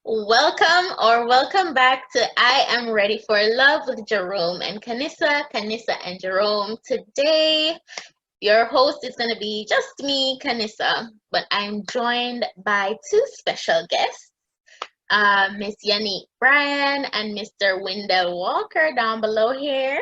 Welcome back to I Am Ready for Love with Jerome and Kanissa and Jerome. Today, your host is going to be just me, Kanissa, but I'm joined by two special guests, Miss Yanique Bryan and Mr. Windel Walker down below here.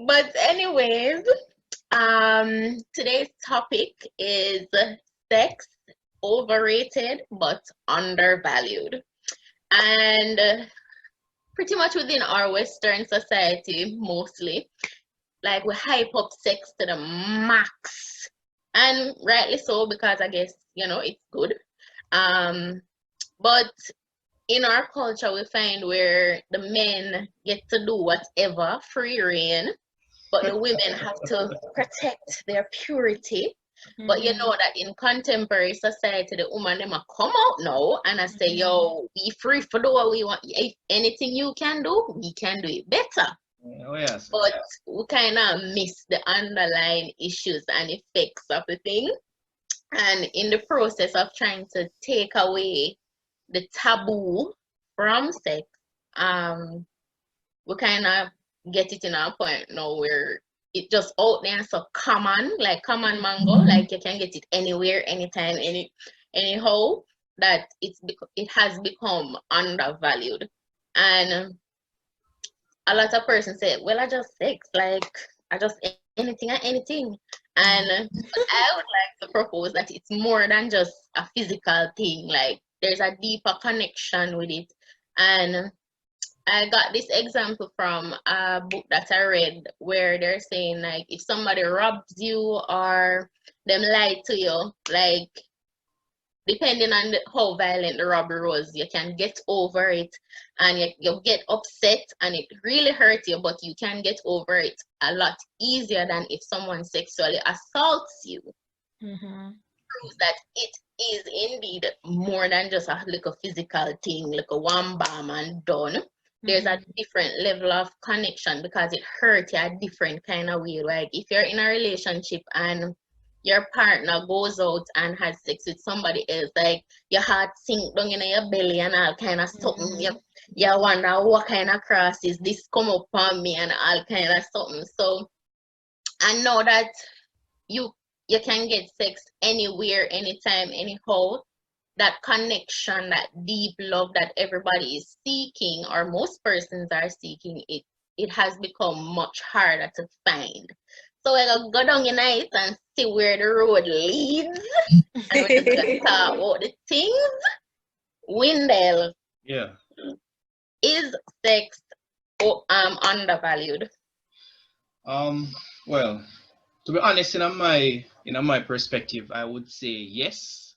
But anyways, today's topic is sex overrated but undervalued. And pretty much within our Western society, mostly, like we hype up sex to the max. And rightly so, because I guess, it's good. Um, but in our culture, we find where the men get to do whatever, free reign, but the women have to protect their purity. But you know that in contemporary society, the woman them a come out now and I say, yo, be free for do what we want. If anything you can do, we can do it better. Oh yes. But we kind of miss the underlying issues and effects of the thing. And in the process of trying to take away the taboo from sex, we kind of get it in a point now where it just out there so common, like common mango, like you can get it anywhere, anytime, anyhow, that it has become undervalued. And a lot of persons say, well, I just sex, like I just anything and anything. And I would like to propose that it's more than just a physical thing, like there's a deeper connection with it. And I got this example from a book that I read where they're saying like if somebody robs you or them lie to you, like depending on how violent the robbery was, you can get over it and you get upset and it really hurts you, but you can get over it a lot easier than if someone sexually assaults you. Proves that it is indeed more than just a little physical thing, like a one bam and done. There's a different level of connection because it hurts you a different kind of way. Like if you're in a relationship and your partner goes out and has sex with somebody else, like your heart sink down in your belly and all kind of something. You wonder what kind of cross is this come up on me and all kind of something. So I know that you can get sex anywhere, anytime, anyhow. That connection, that deep love that everybody is seeking, or most persons are seeking, it has become much harder to find. So we're gonna go down in it and see where the road leads. And we're just gonna talk about the things. Windel, Yeah. is sex undervalued? Well, to be honest, in my perspective, I would say yes,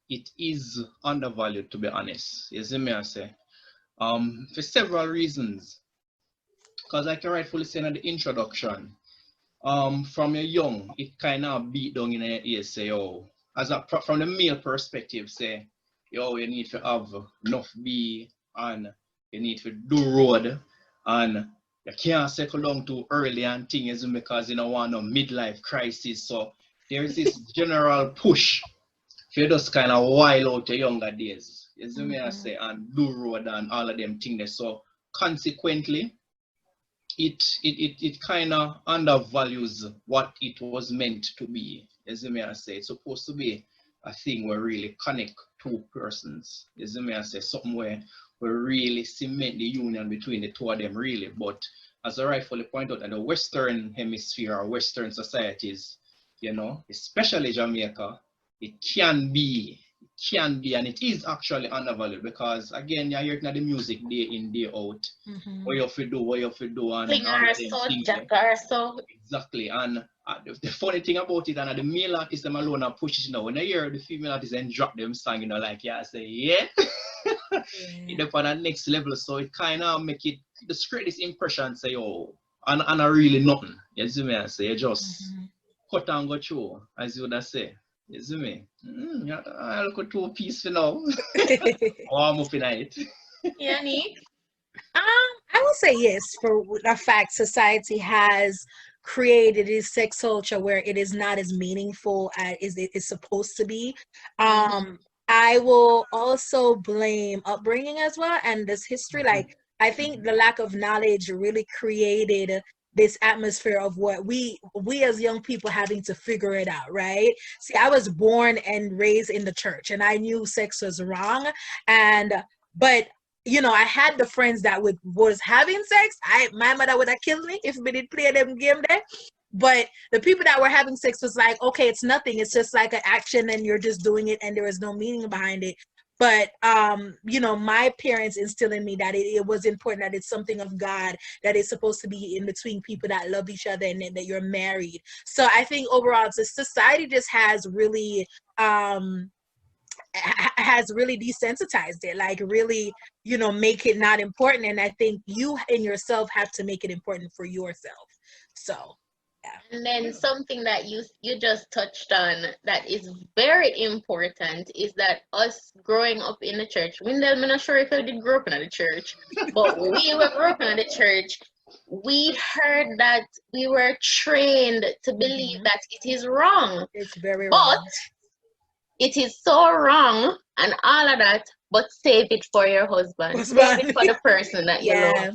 it is undervalued. To be honest, you see me I say, for several reasons. Because like you rightfully said in the introduction, from your young, it kind of beat down in your ears. Say, oh, from the male perspective, say, yo, you need to have enough be and you need to do road and you can't settle down too early and things because you don't want no midlife crisis. So there's this general push for you just kind of wild out your younger days. You see me I say, and do road and all of them things. So consequently, it kind of undervalues what it was meant to be. As may I say, it's supposed to be a thing where really connect two persons. As may I say, something where we really cement the union between the two of them really. But as I rightfully point out, in the Western hemisphere or Western societies, especially Jamaica, it can be can be, and it is actually undervalued, because again, you're hearing the music day in, day out. What you have to do, what you have to do, and Fling all or of them so, things. jack or so. Exactly. And the funny thing about it, and the male artists them alone are pushing now. When I hear the female artists and drop them song, you know, like, yeah, I say, yeah. It's on the next level. So it kind of make it, the greatest impression, say, oh, and I really nothing. You see me? I say, you just cut and go through, as you would have say. You see me? Yeah, I look at 2 piece for now. Warm up in it. Yanique? I would say yes, for a fact, society has created this sex culture where it is not as meaningful as it is supposed to be. I will also blame upbringing as well and this history. Like, I think the lack of knowledge really created this atmosphere of what we as young people having to figure it out, right? See, I was born and raised in the church, and I knew sex was wrong, but you know, I had the friends that was having sex. My mother would have killed me if we did play them game there. But the people that were having sex was like, okay, it's nothing. It's just like an action, and you're just doing it, and there is no meaning behind it. But you know, my parents instilled in me that it was important, that it's something of God, that it's supposed to be in between people that love each other, and that you're married. So I think overall, the society just has really desensitized it, like really, you know, make it not important. And I think you in yourself have to make it important for yourself. So yeah. And then something that you just touched on that is very important is that us growing up in the church. Windel, I'm not sure if I did grow up in the church, but we were growing up in the church. We heard that we were trained to believe that it is wrong. It's very But wrong. it is so wrong and all of that, but save it for your husband. Save it for the person that you love.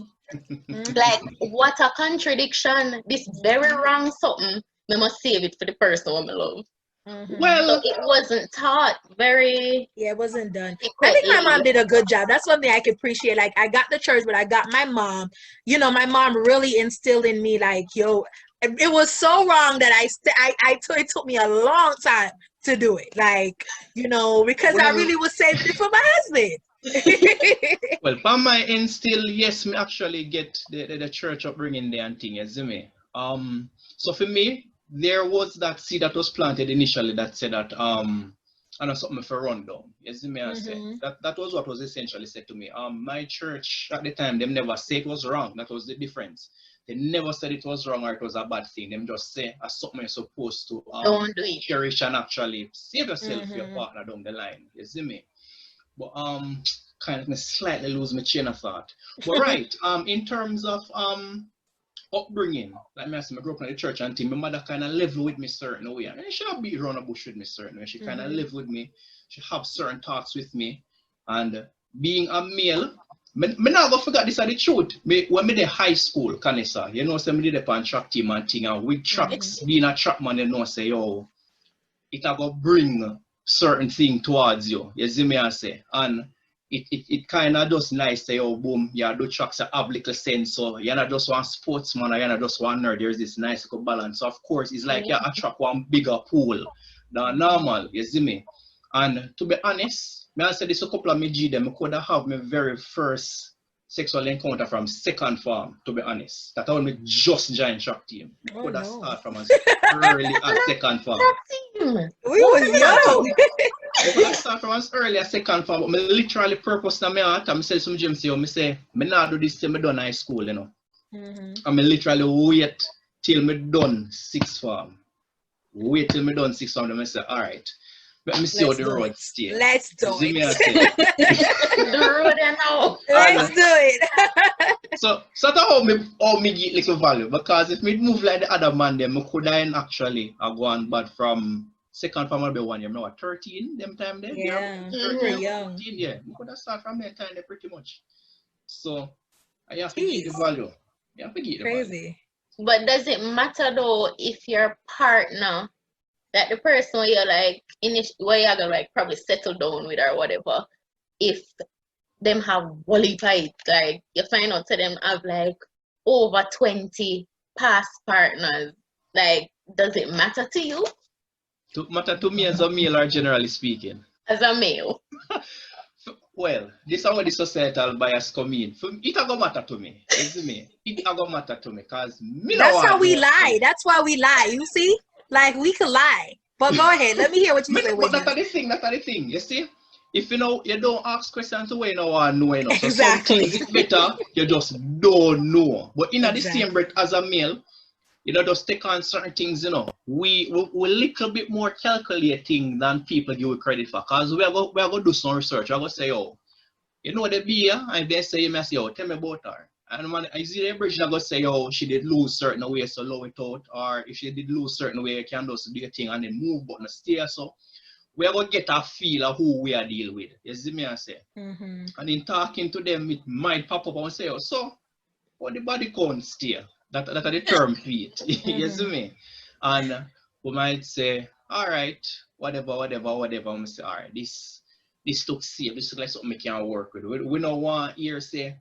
Like, what a contradiction. This very wrong something, we must save it for the person who I love. Well, So it wasn't taught very. Yeah, it wasn't done. I think my mom did a good job. That's one thing I can appreciate. Like, I got the church, but I got my mom. You know, my mom really instilled in me, like, yo, it was so wrong that it took me a long time to do it. Like, you know, because I really was saving it for my husband. Well, for my end still, yes, me actually get the church upbringing there and thing, you see me? So for me, there was that seed that was planted initially that said that I know something for run down. You see me? I say that was what was essentially said to me. My church at the time, them never say it was wrong. That was the difference. They never said it was wrong or it was a bad thing. Them just say as something you're supposed to don't do it. cherish and actually save yourself for your partner down the line. You see me? But kind of slightly lose my chain of thought. But right, in terms of upbringing, like me, I grew up in the church and my mother kind of lived with me certain way. And she have be around the bush with me certain way. She kind of lived with me. She have certain thoughts with me. And being a male, me never forget this are the truth. When me in high school, Kanisa, you know, say me did the pan track team and thing, and with tracks, being a track man, you know, say, yo, it will bring certain thing towards you. You see me I say? And it kind of just nice say, oh, boom, yeah, do tracks have little sense. So you're not just one sportsman or you're not just one nerd. There's this nice balance. So of course, it's like you attract one bigger pool than normal. You see me? And to be honest, I said this a couple of me G them, I could have my very first sexual encounter from second form, to be honest. That when me just joined track team. I could have started from as early as second form. We was young. I could have started from as early as second form, but I literally purpose in my heart, and I say some James, I say, I not do this till I done high school, you know. And I literally wait till me done sixth form. Wait till me done sixth form, and I say, all right. Let me see how the road stay. Let's do it. The road and how. Let's do it. So that's how me get little value, because if me move like the other man, then I could have actually go on bad from second form be 1 year. Now 13 them time there. Yeah, we were young. 14, yeah. We could have started from that time there pretty much. So I have to get the value. You have to get the value. But does it matter though if your partner, that the person you're like where you're gonna like probably settle down with or whatever, if them have wally fight, like you find out to them have like over 20 past partners, like does it matter to you? To matter to me as a male, or generally speaking? as a male. Well, this is how the societal bias come in. It a go matter to me. You see me? It a go matter to me because me no That's how want we no lie. say. That's why we lie. You see? Like we could lie. But go ahead. Let me hear what you say, But that's Windel. the thing. That's the thing. You see? If you know, you don't ask questions away no one know, you know. So some Exactly. things it's better you just don't know. But in the same Exactly. breath as a male, you know, just take on certain things, you know. We little bit more calculating than people give you credit for. Cause we are gonna do some research. We're gonna say, oh, you know the beer, and then say you may say, oh, tell me about her. And man, I see the bridge go say, oh, she did lose certain way, so low it out, or if she did lose certain way, you can just do your thing and then move but not stay. So we are gonna get a feel of who we are dealing with. You see me I say? Mm-hmm. And in talking to them, it might pop up and say, oh, so what the body can't stay. That are the term feet. You see Mm-hmm. me? And we might say, all right, whatever. We say, all right, this looks safe. This looks like something we can work with. We don't want here say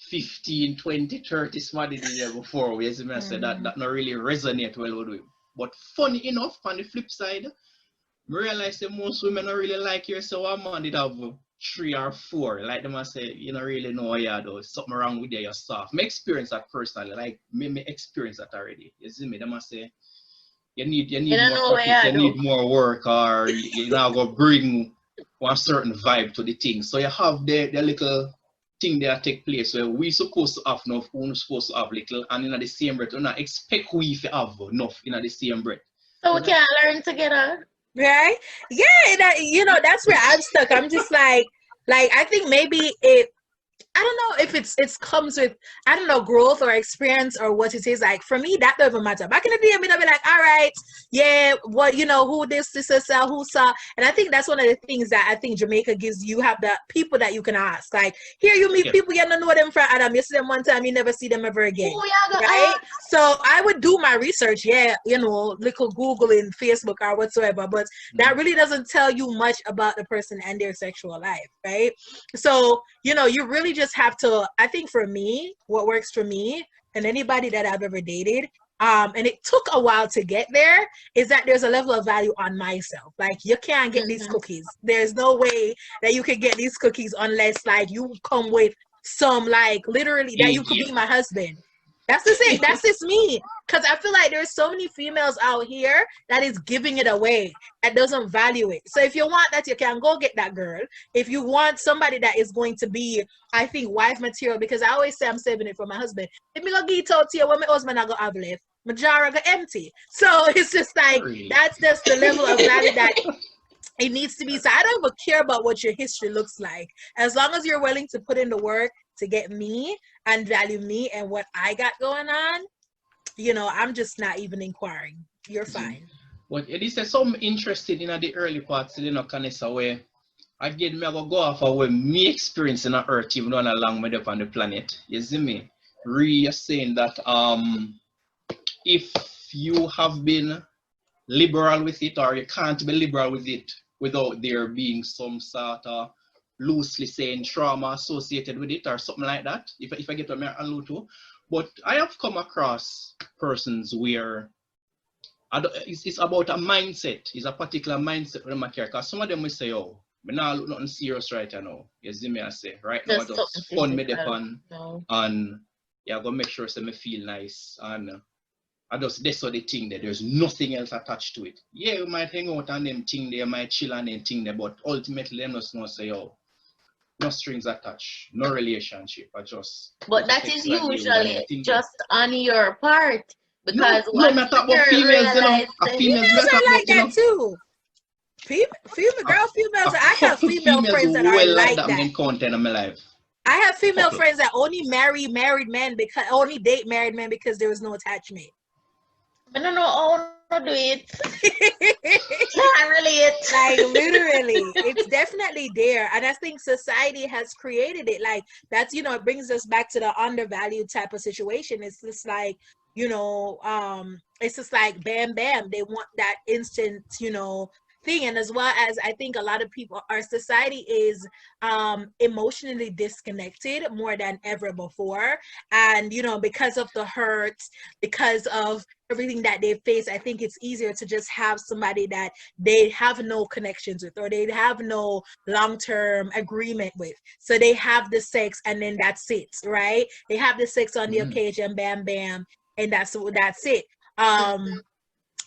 15, 20, 30 somebody did there before. You see me? I say that not really resonate well with it. But funny enough, on the flip side, I realize that most women don't really like you. So one man did have 3 or 4. Like them I say, you don't really know, yeah, there's something wrong with your stuff. Me experience that personally. Like me experience that already. You see me? Them I say you You need don't more know what practice, you you need do. more work, or you now go bring one certain vibe to the thing. So you have the little thing that take place where we supposed to have enough, we're supposed to have little, and in the same breath, we not expect we to have enough in the same breath. So So we can learn together. Right? Yeah, that, that's where I'm stuck. I'm just like I think maybe it I don't know if it comes with, I don't know, growth or experience or what it is. Like for me, that doesn't matter. Back in the day, I mean, I'd be like, all right, yeah, what who this who saw. And I think that's one of the things that I think Jamaica gives you. Have the people that you can ask. Like here you meet yeah. people you don't know them from Adam. You see them one time, you never see them ever again. Who you go Right? So I would do my research, yeah, little Googling, Facebook or whatsoever, but that really doesn't tell you much about the person and their sexual life, right? So, you really just have to, I think for me, what works for me and anybody that I've ever dated, and it took a while to get there, is that there's a level of value on myself. Like you can't get these cookies. There's no way that you can get these cookies unless like you come with some like literally that you could be my husband. That's the thing. That's just me. Because I feel like there's so many females out here that is giving it away, that doesn't value it. So if you want that, you can go get that girl. If you want somebody that is going to be, I think, wife material, because I always say I'm saving it for my husband. If me go get it out to you, when my husband I go have left, my jar I go empty. So it's just like, Really. that's just the level of value that it needs to be. So I don't even care about what your history looks like. As long as you're willing to put in the work to get me and value me and what I got going on, I'm just not even inquiring. You're fine. But it is some interested in the early parts, Kanessa, where again, me go off of where me experience in the earth, even on a long way up on the planet. You see me? Re saying that if you have been liberal with it, or you can't be liberal with it without there being some sort of loosely saying trauma associated with it or something like that, if I get what I allude to. But I have come across persons where it's about a mindset. It's a particular mindset with my character. Some of them will say, oh, I now look nothing serious right now. You see me, I say, right now I just something just fun me physical. on No. and yeah, I gotta make sure so me feel nice and I just that's what they think that there's nothing else attached to it. Yeah, you might hang out on them thing there, might chill on them thing there, but ultimately them just know say, oh, no strings attached, no relationship, I just But that is slightly with on them usually thing there. just on your part. Because No, once me talk the about girl females, realizes, females we Females talk are about, like that too. Females. a I have couple female females friends that are well like like that that. main content in my life. I have female Couple. friends that only marry married men because only date married men because there was no attachment. I don't know how to do it. Can't relate. Like literally, it's definitely there, and I think society has created it. Like that's it brings us back to the undervalued type of situation. It's just like it's just like bam bam. They want that instant thing. And as well as I think a lot of people, our society is emotionally disconnected more than ever before. And, you know, because of the hurts, because of everything that they face, I think it's easier to just have somebody that they have no connections with, or they have no long-term agreement with. So they have the sex and then that's it, right? They have the sex on the occasion, bam, bam, and that's it.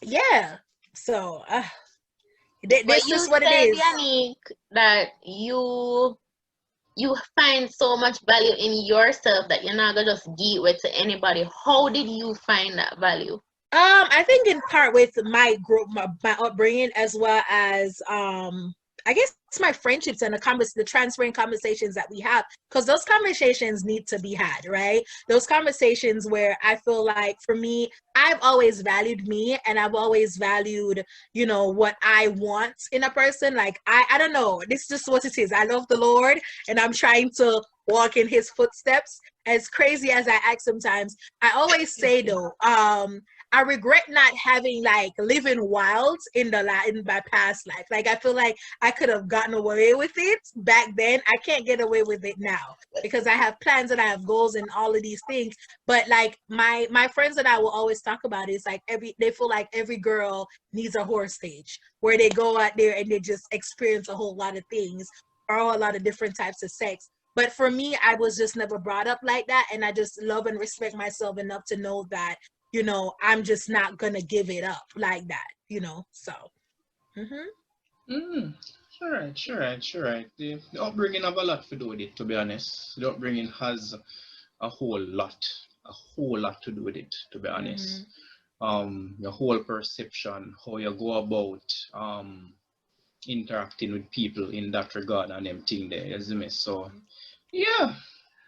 Yeah. So But this you is what it said, is. Yanique, that you find so much value in yourself that you're not gonna just give it to anybody. How did you find that value? I think in part with my group, my upbringing, as well as I guess my friendships and the transferring conversations that we have, because those conversations need to be had, right? Those conversations where I feel like, for me, I've always valued me, and I've always valued, you know, what I want in a person. Like I don't know, this is just what it is. I love the Lord, and I'm trying to walk in His footsteps. As crazy as I act sometimes, I always say though, I regret not having like living wild in my past life. Like I feel like I could have gotten away with it back then. I can't get away with it now because I have plans and I have goals and all of these things. But like my friends and I will always talk about it. It's like they feel like every girl needs a horror stage where they go out there and they just experience a whole lot of things, or a lot of different types of sex. But for me, I was just never brought up like that. And I just love and respect myself enough to know that, you know, I'm just not going to give it up like that, you know, so. Sure. The upbringing have a lot to do with it, to be honest. The upbringing has a whole lot to do with it, to be honest. Your whole perception, how you go about interacting with people in that regard and them thing there, you see me? So yeah,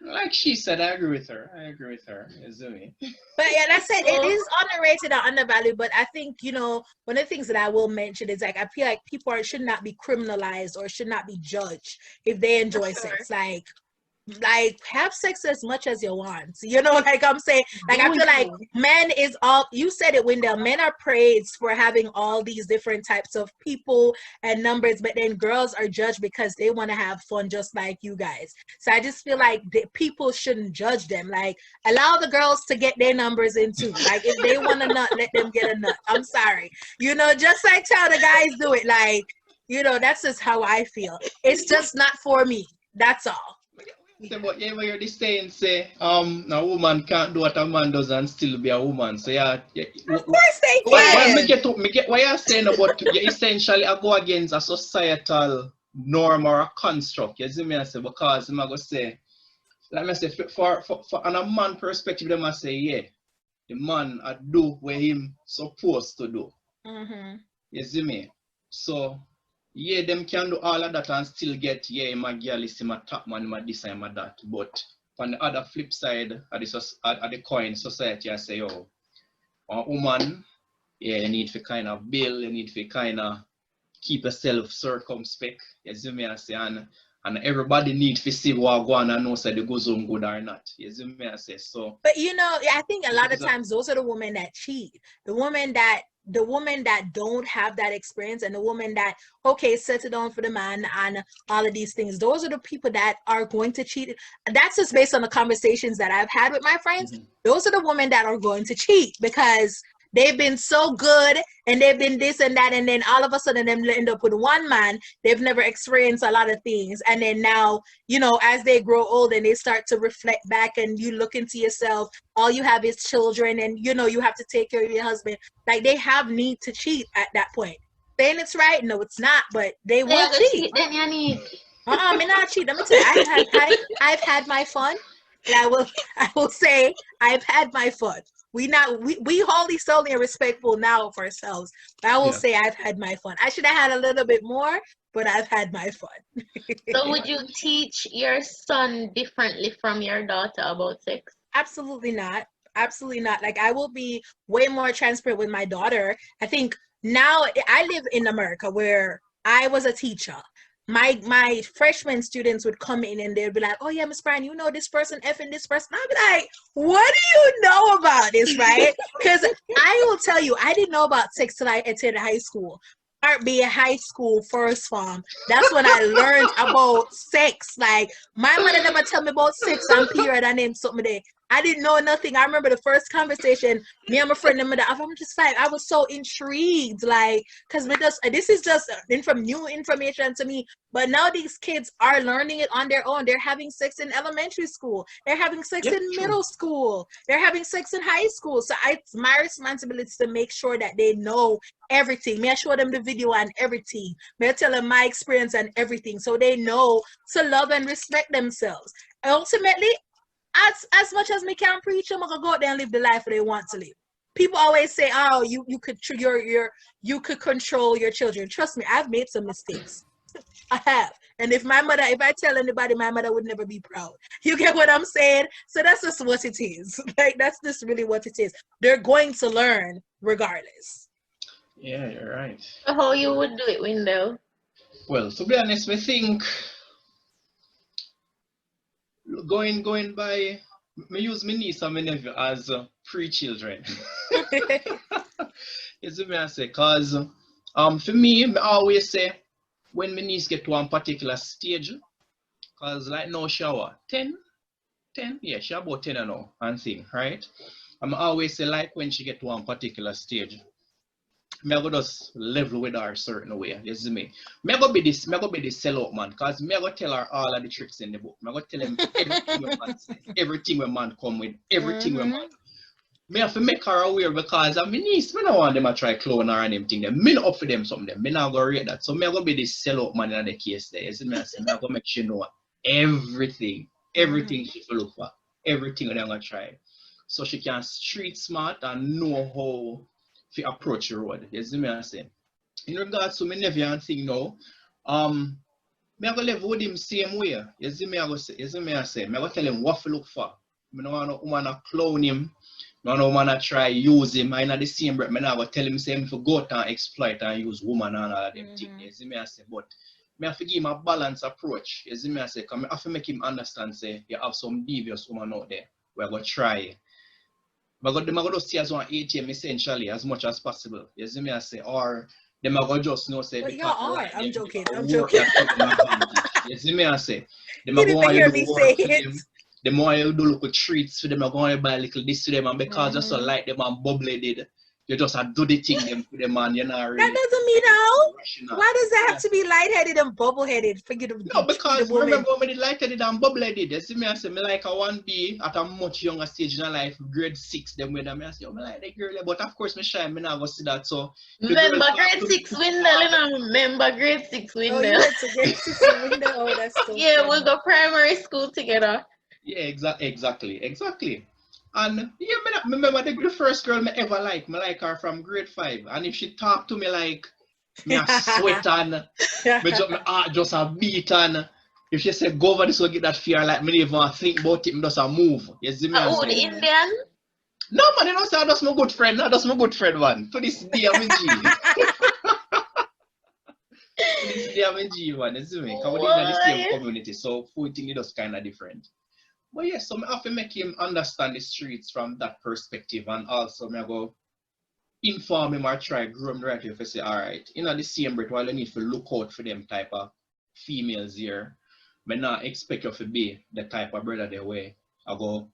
like she said, I agree with her, you see me? But yeah, that's it. It is underrated or undervalued. But I think, you know, one of the things that I will mention is like I feel like people should not be criminalized or should not be judged if they enjoy sex. Like have sex as much as you want, you know, like I'm saying, like I feel like men is all, you said it, Windel, men are praised for having all these different types of people and numbers, but then girls are judged because they want to have fun just like you guys. So I just feel like people shouldn't judge them. Like allow the girls to get their numbers in too. Like if they want a nut, let them get a nut. I'm sorry, you know, just like how the guys do it. Like, you know, that's just how I feel. It's just not for me, that's all. But yeah, you're just saying, say, a woman can't do what a man does and still be a woman. So yeah, of course they can. Why you're saying about you essentially I go against a societal norm or a construct. You see me I say, because I'm gonna say, like I say, for on a man perspective, they must say, yeah, the man I do what him supposed to do. You see me? So yeah, them can do all of that and still get, yeah, my girl is my top man, my this and my that. But on the other flip side of the coin, society, I say, yo, a woman, yeah, you need to kind of build, you need to kind of keep yourself circumspect, you see me I say, and everybody needs to see what gwaan and know say the goes on good or not. You see me I say, so. But you know, I think a lot of times those are the women that cheat. The women that don't have that experience, and the woman that, okay, set it on for the man and all of these things, those are the people that are going to cheat. That's just based on the conversations that I've had with my friends. Those are the women that are going to cheat because they've been so good and they've been this and that, and then all of a sudden them end up with one man. They've never experienced a lot of things, and then now, you know, as they grow old and they start to reflect back and you look into yourself, all you have is children, and you know you have to take care of your husband. Like they have need to cheat at that point. Saying it's right? No, it's not, but they will cheat. Then Yanique. Me not cheat. Let me tell you, I've had my fun, and I will say I've had my fun. We wholly, solely, and respectful now of ourselves. But I will say I've had my fun. I should have had a little bit more, but I've had my fun. So would you teach your son differently from your daughter about sex? Absolutely not. Absolutely not. Like I will be way more transparent with my daughter. I think now I live in America where I was a teacher. My freshman students would come in and they'd be like, oh yeah, Miss Brian, you know this person effing this person. I'd be like, what do you know about this, right? Because I will tell you, I didn't know about sex till I attended high school. be a high school first form. That's when I learned about sex. Like my mother never tell me about sex and period and then something there. I didn't know nothing. I remember the first conversation, me and my friend, I'm just like, I was so intrigued, like, because this is just new information to me. But now these kids are learning it on their own. They're having sex in elementary school. They're having sex in middle school. They're having sex in high school. So it's my responsibility to make sure that they know everything. May I show them the video and everything. May I tell them my experience and everything, so they know to love and respect themselves. Ultimately, as much as me can preach them, I can go out there and live the life they want to live. People always say, "Oh, you could control your children." Trust me, I've made some mistakes. I have. And if I tell anybody, my mother would never be proud. You get what I'm saying? So that's just what it is. Like, that's just really what it is. They're going to learn regardless. Yeah, you're right. So how you would do it, Windel? Well, to be honest, we think going by, me use my niece and my nephew as pre-children. You see me I say, cause for me, I always say when my niece get to one particular stage, cause like now shower 10, yeah, she about 10 now and thing, right? I'm always say like when she get to one particular stage, me I go just level with her a certain way. You see me? Me I go be this sellout man, cause me I go tell her all of the tricks in the book. Me I go tell him everything we man say, everything we man come with, everything we man. Me have to make her aware because I'm my niece. Me don't want them to try clone her and them thing. Me not up for them something. Me not go rate that. So me I go be this sellout man in the case there. You see me? I say me I go make sure know everything she will look for, everything they're gonna try, so she can street smart and know how to approach the road. You see me I say. In regards to me nephew and thing now, me I go live with him same way. You see me I go say, me I go tell him what to look for. Me no want no woman to clone him. No man to try use him. I in the same breath. Me I go tell him same for go out and exploit and use woman and all of them things. You see me I say, but me have to give him a balanced approach. You see me I say, because I have to make him understand say you have some devious woman out there. We're gonna try. But them are going to see as one ATM essentially as much as possible. You see me I say, or them are going to just know say. But Because right, I'm joking. You see me I say, them You are didn't going hear to me do say work for it. them. The more you do little treats for them, are going to buy little this to them, and because you so like them and bubbly, you just do the thing them for them and you're not really. That doesn't mean no. Why does that have to be lightheaded and bubble-headed? Forget No, because remember when I lightheaded and bubbly-headed, you see me I say, me like a 1B at a much younger stage in life, grade 6, them with them, I say, me like the girl, but of course me shy, me not go see that, so. Remember grade 6 Windel, you know, remember grade 6 Windel. Oh, you went to grade 6 Windel? Oh, that's so yeah, funny. we'll go primary school together. Yeah, exactly. And yeah, me remember the first girl me ever like. Me like her from grade 5. And if she talk to me like me a sweat and me heart just a beat and if she say go over this will get that fear like me even think about it, me just a move. You see me? Oh, the Indian? No man, you know say that's my good friend. That's my good friend man. To this day I'm in G. To this day I'm in G man, you see me? Because we're in the same community, so food thing is just kinda different. But yes, so I have to make him understand the streets from that perspective, and also I go inform him or try grow him right if I say, all right, you know, the same breath while you need to look out for them type of females here, I not expect you to be the type of brother they way. I go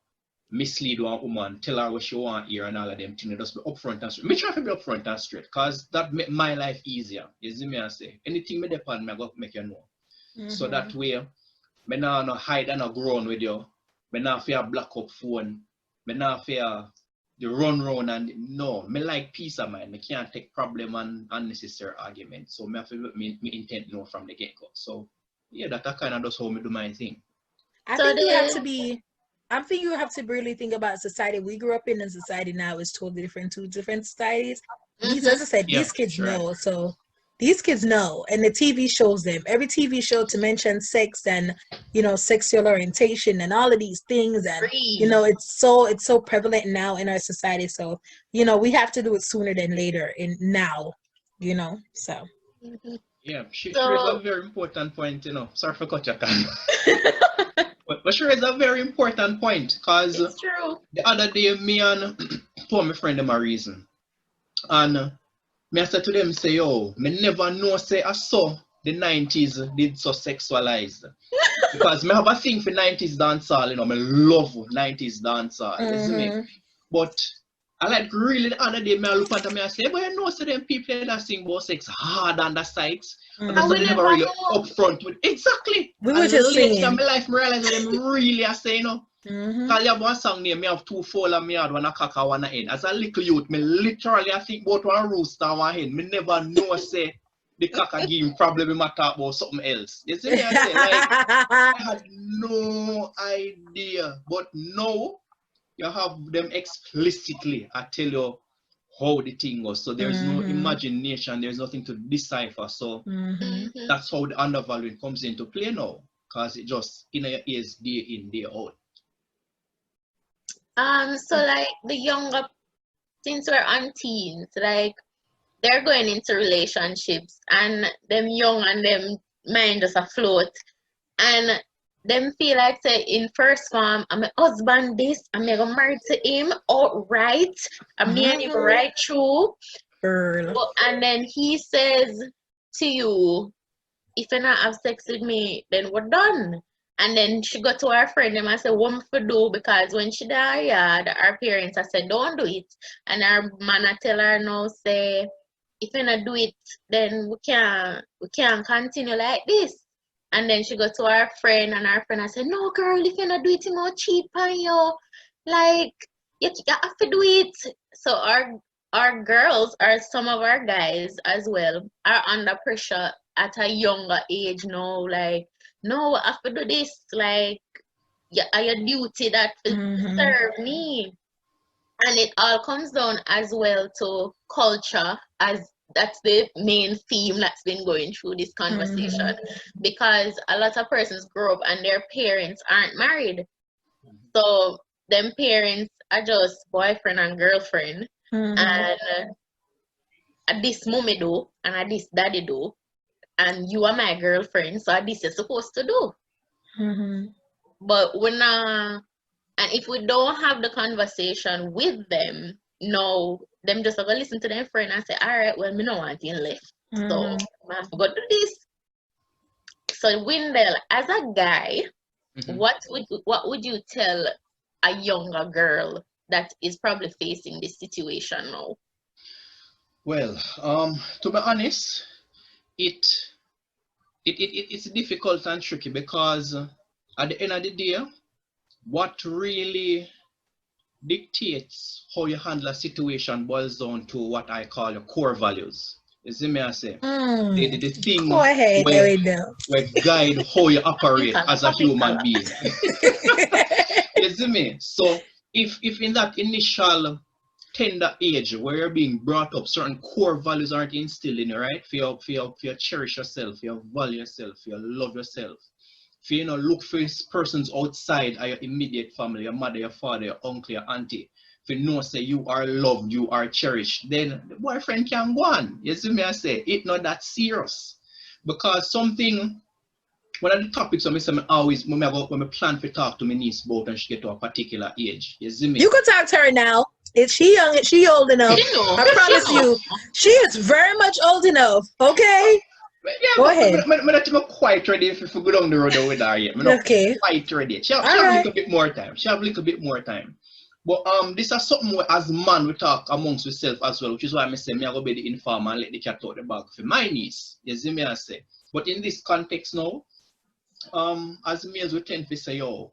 mislead one woman, tell her what she want here and all of them things. Just be upfront and straight. Me try to be upfront and straight, because that make my life easier. You see me I say, anything me depend me, I go make you know. So that way, I not hide and not grown with you. I not fear black up phone. I not fear the run round and no. Me like peace of mind. I can't take problem and unnecessary argument. So I have to look me intent know from the get-go. So yeah, that kind of does how me do my thing. I think you have to really think about society we grew up in, and society now is totally different, two different societies. These, as I said, these kids know. So these kids know, and the TV shows them. Every TV show to mention sex and, you know, sexual orientation and all of these things, and you know, it's so prevalent now in our society. So you know, we have to do it sooner than later. In now, you know, so. Yeah, she raised a very important point. You know, sorry for cut your time. But she raised a very important point, because the other day me and told my friend them a reason, and Me I say to them, say, yo, me never know, say, I saw the 90s did so sexualized. Because me have a thing for 90s dancehall, you know, me love 90s dancehall, you see me? But I like really the other day, me I look at them and I say, but you know, so them people that sing about sex hard on the sites, but And so we they never never really know. upfront with exactly. We were And just later in saying. my life, me realize what them really are saying, you know. Mm-hmm. Cause you have one song name, me have two fowl and me had one a cock and one a hen. As a little youth, me literally I think about one rooster and one hen. Me never know say the cock a give him problem when I talk about something else. You see me I say like I had no idea. But now you have them explicitly. I tell you how the thing goes. So there's no imagination, there's nothing to decipher. So that's how the undervaluing comes into play now. Cause it just in your ears day in, day out. So like the younger, since we're on teens, like they're going into relationships and them young and them mind just afloat and them feel like say in first form I'm a husband this I'm gonna marry to him outright I'm me and him right through. Girl. And then he says to you, if you not have sex with me, then we're done. And then she got to her friend and I said, what for do? Because when she died, her parents I said, don't do it. And her man I tell her no, say, if you not do it, then we can't continue like this. And then she got to her friend and her friend I said, no girl, if you not do it, you more cheap on you. Like you have to do it. So our girls or some of our guys as well are under pressure at a younger age now, like, no, I have to do this, like, yeah, I your duty that serve me. And it all comes down as well to culture, as that's the main theme that's been going through this conversation. Because a lot of persons grow up and their parents aren't married. So them parents are just boyfriend and girlfriend. And at this mommy do, and at this daddy do, and you are my girlfriend, so this is supposed to do. But when and if we don't have the conversation with them, no, them just have to listen to their friend and say, all right, well, me no want him left, so I have to go do this. So Windel, as a guy, what would you tell a younger girl that is probably facing this situation now? Well, to be honest, it's difficult and tricky because at the end of the day, what really dictates how you handle a situation boils down to what I call your core values. You see me I say? The thing Go ahead, where guide how you operate as a human being. You see me? So if in that initial tender age where you're being brought up, certain core values aren't instilled in you, right? For you cherish yourself, for you value yourself, for you love yourself. For you know, look for persons outside of your immediate family, your mother, your father, your uncle, your auntie. If you know, say you are loved, you are cherished, then the boyfriend can go on. You see me I say? It's not that serious. Because something, one of the topics I say always when I plan to talk to my niece about when she get to a particular age. You see me? You can talk to her now. Is she young? Is she old enough? I promise you, she is very much old enough. Okay. Yeah, go ahead. I'm not quite ready if we go down the road with her yet. I'm not quite ready. She have a little bit more time. She have a little bit more time. But this is something where as man we talk amongst ourselves as well, which is why I say me I go be the informer and let the cat out the bag for my niece. You see me I say. But in this context now, as males we tend to say, yo,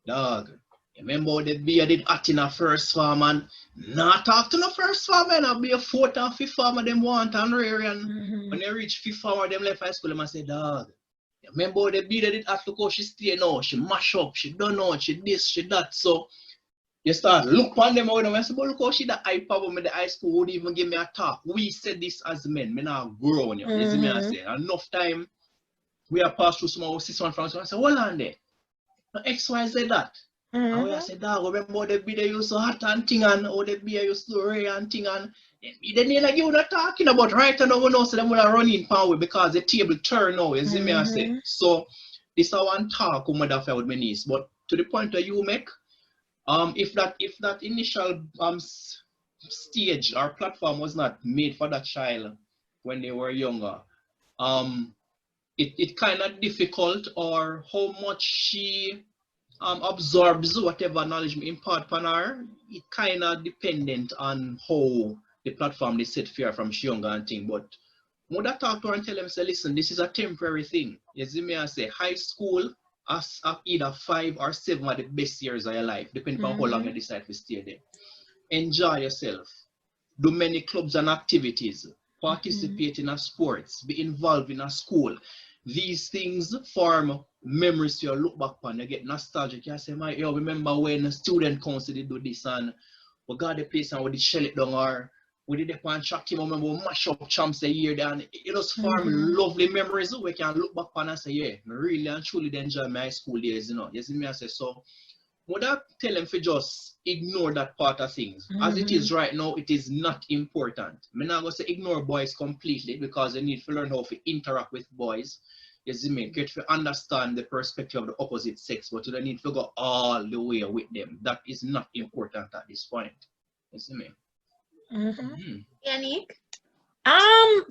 dog, remember the beer did at in a first farm and not talk to no first farmer and I'll be a fourth and fifth farmer them want and rare and when they reach fifth farmer them left high school them and say, dog, remember the beer did at look how she stay now, she mash up, she done out, she this, she that. So you start look on them out and say, but look how she the high power with the high school would even give me a talk. We said this as men, me now grow on you. You see me I say enough time we are passed through some of our sister from so I say, hold on there. No XYZ that. And we say, dog, remember the beer used to hot and thing and how the beer used to ray and thing and then you like you not talking about right now we know so them will run in power because the table turn now, you see me I say. So this is one talk with mother with my niece. But to the point that you make, if that initial stage or platform was not made for that child when they were younger, it kind of difficult, or how much she absorbs whatever knowledge we impart upon her, it kind of dependent on how the platform they set for her from she younger and thing. But when I talk to her and tell them, say, listen, this is a temporary thing. You see me, I say, high school, as either 5 or 7 are the best years of your life, depending on how long you decide to stay there. Enjoy yourself. Do many clubs and activities. Participate in a sports. Be involved in a school. These things form memories you look back on. You get nostalgic. You say, my, yo, remember when the student council did do this and we got the place and we did shell it down, or we did the track team. I remember we mash up champs a year there, and it just form lovely memories we can look back on and say, yeah, I really and truly enjoy my high school days, you know. You see me, I say, so would I tell them to just ignore that part of things? As it is right now, it is not important. I'm not going to say ignore boys completely, because they need to learn how to interact with boys. You see me? Get to understand the perspective of the opposite sex, but you don't need to go all the way with them. That is not important at this point. You see me? Yanique?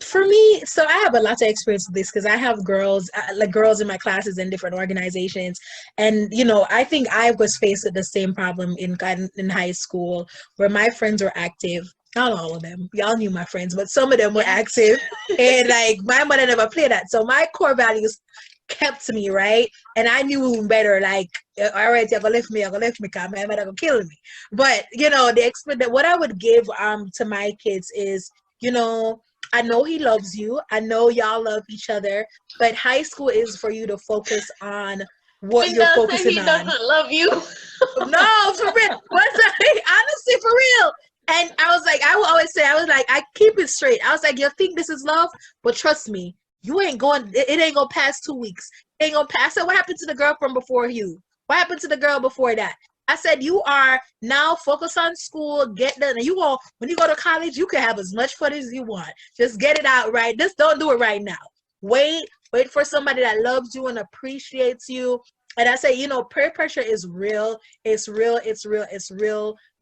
For me, so I have a lot of experience with this because I have girls, like girls in my classes in different organizations, and you know, I think I was faced with the same problem in high school, where my friends were active. Not all of them, y'all knew my friends, but some of them were active, and like my mother never played that, so my core values kept me right, and I knew better. Like, all right, you're gonna lift me, cause my mother gonna kill me. But you know, what I would give to my kids is, you know, I know he loves you. I know y'all love each other, but high school is for you to focus on what you're focusing he on. doesn't love you. No, for real. Honestly, for real. And I was like, I will always say, I keep it straight. I was like, you think this is love? But trust me, you ain't going, it ain't gonna pass 2 weeks. It ain't gonna pass. So what happened to the girl from before you? What happened to the girl before that? I said, you are now focused on school, get done. And you will, when you go to college, you can have as much fun as you want. Just get it out right. Just don't do it right now. Wait for somebody that loves you and appreciates you. And I say, you know, peer pressure is real. It's real.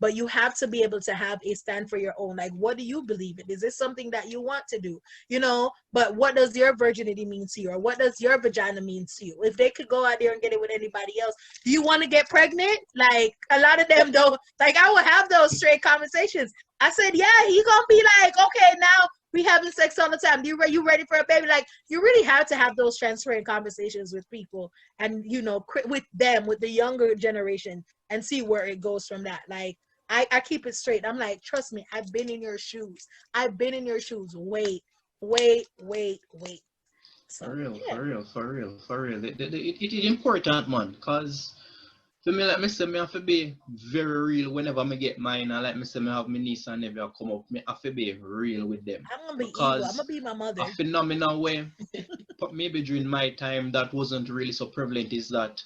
But you have to be able to have a stand for your own. Like, what do you believe in? Is this something that you want to do? You know, but what does your virginity mean to you? Or what does your vagina mean to you? If they could go out there and get it with anybody else, do you want to get pregnant? Like, a lot of them don't. Like, I would have those straight conversations. I said, yeah, he's going to be like, okay, now we having sex all the time. You ready for a baby? Like, you really have to have those transparent conversations with people, and you know, with them, with the younger generation, and see where it goes from that. Like, I keep it straight. I'm like, trust me, I've been in your shoes. Wait. So, For real, yeah. for real. It is important, man, because for me, like me say, me have to be very real whenever I get mine. And like me say, me have my niece and nephew come up, me have to be real with them. I'm gonna be because evil. I'm gonna be my mother. A phenomenal way, maybe during my time, that wasn't really so prevalent, is that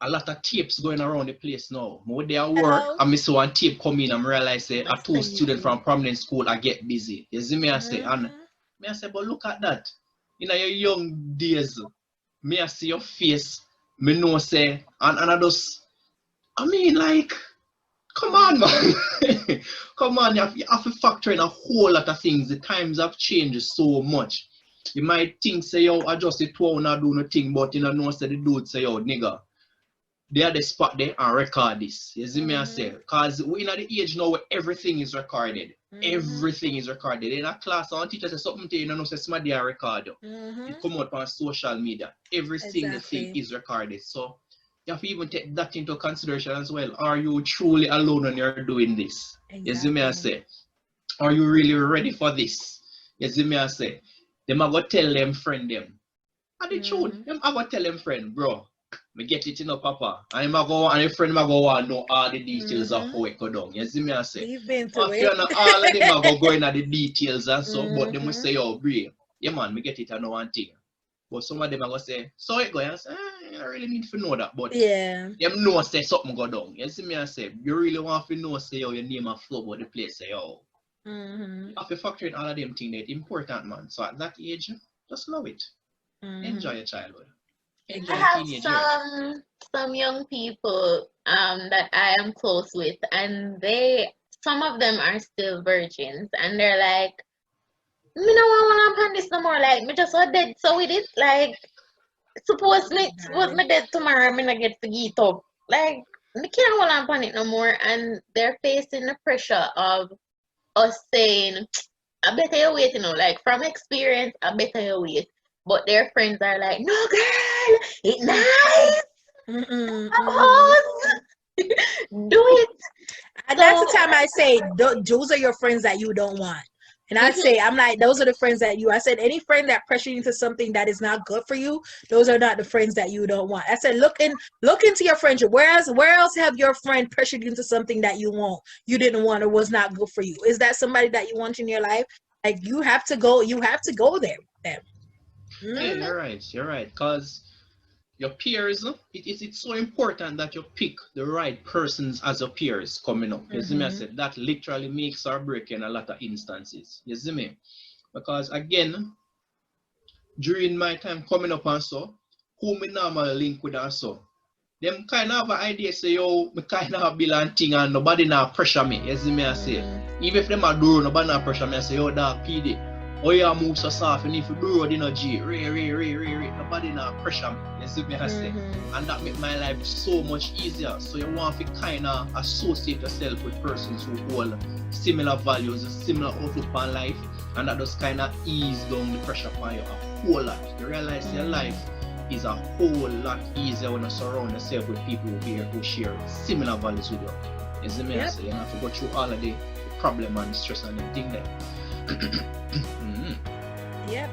a lot of tapes going around the place now. When they are work, I miss one tape come in and realize say a 2 students from prominent school I get busy. You see me I say, and me I say, but look at that. In your young days, me I see your face, me know say, and I just, I mean, like, come on, man. Come on, you have to factor in a whole lot of things. The times have changed so much. You might think, say, yo, I just the two not do nothing, but you know, say the dude say, yo, nigga, they are the spot there and record this. You see me I say? Because we're in the age now where everything is recorded. Everything is recorded. In a class, our teacher says something to you, know, say somebody are recorded. It come out on social media. Every single thing is recorded. So you have to even take that into consideration as well. Are you truly alone when you're doing this? You see me I say? Are you really ready for this? You see me I say? Them are going to tell them friend them. And the truth, them are going to tell them friend, bro. Me get it, you know, Papa. And him go, and a friend go want to know all the details of how it go down. You see me I say? We've been through it. You know, all of them are go in at the details and so, but them will say, oh, brave. Yeah, man, me get it, I know one thing. But some of them are going to say, so it go, and I say, I really need to know that. But them know say something go down. You see me I say, you really want to know, say, yo, your name and flow about the place, say, yo. You have to factor in all of them things that important, man. So at that age, just love it. Enjoy your childhood. I have some young people that I am close with, and they some of them are still virgins, and they're like, me no want on this no more. Like, me just so dead so with it. Like, suppose me dead tomorrow, me not get to get up. Like, me can't hold on it no more, and they're facing the pressure of us saying, I better you wait, you know, like from experience, I better you wait. But their friends are like, no girl, it's nice. Do it. And that's the time I say, those are your friends that you don't want. And I say, I'm like, those are the friends that I said, any friend that pressures you into something that is not good for you, those are not the friends that you don't want. I said, look into your friendship. Where else have your friend pressured you into something that you didn't want or was not good for you? Is that somebody that you want in your life? Like, you have to go there with them. Yeah, you're right. Because your peers, it's so important that you pick the right persons as your peers coming up. You see me? I said that literally makes or break in a lot of instances. You see me? Because again, during my time coming up and so, who me normally link with and so, them kind of have an idea say, yo, me kind of build and thing and nobody now pressure me. You see me? I say, even if them are do nobody now pressure me, I say, yo, dog, PD. Oh, you move so soft, and if you do it in a G, nobody now pressure me. You see me, I say, and that make my life so much easier. So you want to kind of associate yourself with persons who hold similar values, similar outlook on life, and that just kind of ease down the pressure on you a whole lot. You realize your life is a whole lot easier when you surround yourself with people who share similar values with you. You see me, I say, you don't have to go through all of the problem and stress and the thing there. Yep.